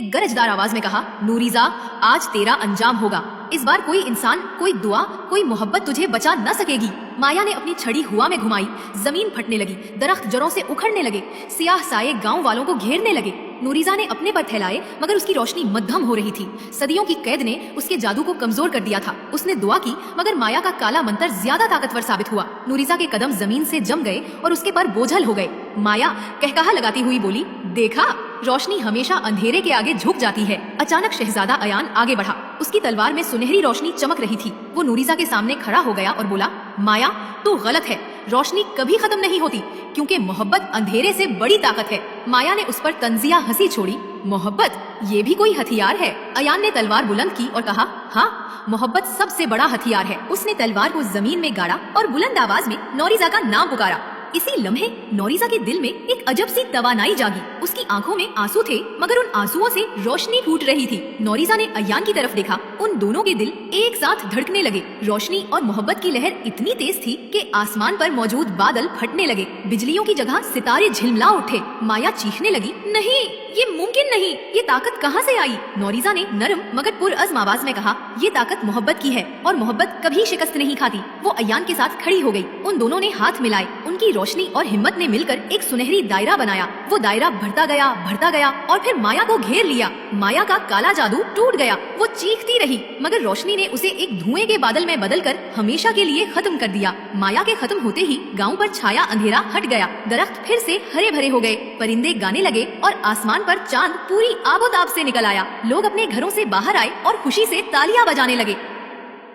गरजदार आवाज में कहा, नूरिजा, आज तेरा अंजाम होगा। इस बार कोई इंसान, कोई दुआ, कोई मोहब्बत तुझे बचा न सकेगी। माया ने अपनी छड़ी हुआ में घुमाई, जमीन फटने लगी, दरख्त जड़ों से उखड़ने लगे, सियाह साये गांव वालों को घेरने लगे। नूरिजा ने अपने पर फैलाए मगर उसकी रोशनी मद्धम हो रही थी। सदियों की कैद ने उसके जादू को कमजोर कर दिया था। उसने दुआ की मगर माया का काला मंत्र ज्यादा ताकतवर साबित हुआ। नूरिजा के कदम जमीन से जम गए और उसके पर बोझल हो गए। माया कहकहा लगाती हुई बोली, देखा, रोशनी हमेशा अंधेरे के आगे झुक जाती है। अचानक शहजादा अयान आगे बढ़ा। उसकी तलवार में सुनहरी रोशनी चमक रही थी। वो नूरिजा के सामने खड़ा हो गया और बोला, माया, तू गलत है। रोशनी कभी खत्म नहीं होती क्योंकि मोहब्बत अंधेरे से बड़ी ताकत है। माया ने उस पर तंजिया हंसी छोड़ी, मोहब्बत, ये भी कोई हथियार है? अयान ने तलवार बुलंद की और कहा, हाँ, मोहब्बत सबसे बड़ा हथियार है। उसने तलवार को जमीन में गाड़ा और बुलंद आवाज में नौरीजा का नाम पुकारा। इसी लम्हे नौरीजा के दिल में एक अजब सी तवानाई जागी। उसकी आंखों में आंसू थे मगर उन आंसुओं से रोशनी फूट रही थी। नौरीजा ने अयान की तरफ देखा। उन दोनों के दिल एक साथ धड़कने लगे। रोशनी और मोहब्बत की लहर इतनी तेज थी कि आसमान पर मौजूद बादल फटने लगे। बिजलियों की जगह सितारे झिलमिला उठे। माया चीखने लगी, नहीं, ये मुमकिन नहीं, ये ताकत कहाँ से आई? नौरीजा ने नरम मगर पुरअज़्म आवाज में कहा, ये ताकत मोहब्बत की है और मोहब्बत कभी शिकस्त नहीं खाती। वो अयान के साथ खड़ी हो गई। उन दोनों ने हाथ मिलाए। उनकी रोशनी और हिम्मत ने मिलकर एक सुनहरी दायरा बनाया। वो दायरा बढ़ता गया और फिर माया को घेर लिया। माया का काला जादू टूट गया। वो चीखती रही मगर रोशनी ने उसे एक धुएं के बादल में बदलकर हमेशा के लिए खत्म कर दिया। माया के खत्म होते ही गाँव पर छाया अंधेरा हट गया। दरख्त फिर से हरे भरे हो गए। परिंदे गाने लगे और आसमान पर चांद पूरी आबोताब से निकल आया। लोग अपने घरों से बाहर आए और खुशी से तालियां बजाने लगे।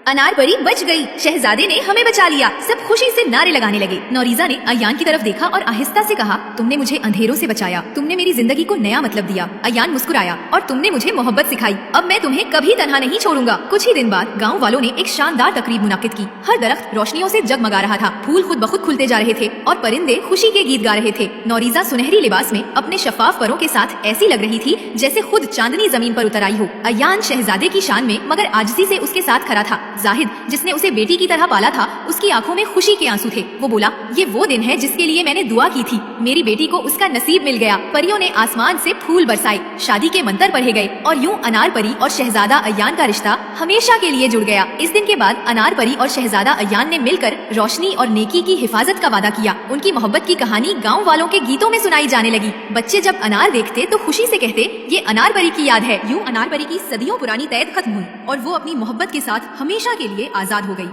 अनारपरी बच गई, शहजादे ने हमें बचा लिया। सब खुशी से नारे लगाने लगे। नौरीजा ने अयान की तरफ देखा और आहिस्ता से कहा, तुमने मुझे अंधेरों से बचाया, तुमने मेरी जिंदगी को नया मतलब दिया। अयान मुस्कुराया, और तुमने मुझे मोहब्बत सिखाई। अब मैं तुम्हें कभी तन्हा नहीं छोड़ूंगा। कुछ ही दिन बाद गाँव वालों ने एक शानदार तकरीब मुनाकिद की। हर दरख्त रोशनियों से जगमगा रहा था। फूल खुद ब खुद खुलते जा रहे थे और परिंदे खुशी के गीत गा रहे थे। नौरीजा सुनहरी लिबास में अपने शफाफ परों के साथ ऐसी लग रही थी जैसे खुद चांदनी जमीन पर उतर आई हो। अयान शहजादे की शान में मगर आजिज़ी से उसके साथ खड़ा था। जाहिद, जिसने उसे बेटी की तरह पाला था, उसकी आंखों में खुशी के आंसू थे। वो बोला, ये वो दिन है जिसके लिए मैंने दुआ की थी। मेरी बेटी को उसका नसीब मिल गया। परियों ने आसमान से फूल बरसाए, शादी के मंत्र पढ़े गए और यूं अनारपरी और शहजादा अयान का रिश्ता हमेशा के लिए जुड़ गया। इस दिन के बाद अनारपरी और शहजादा अयान ने मिलकर रोशनी और नेकी की हिफाजत का वादा किया। उनकी मोहब्बत की कहानी गाँव वालों के गीतों में सुनाई जाने लगी। बच्चे जब अनार देखते तो खुशी से कहते, ये अनारपरी की याद है। यूं अनारपरी की सदियों पुरानी कैद खत्म हुई और वो अपनी मोहब्बत के साथ हमेशा के लिए आजाद हो गई।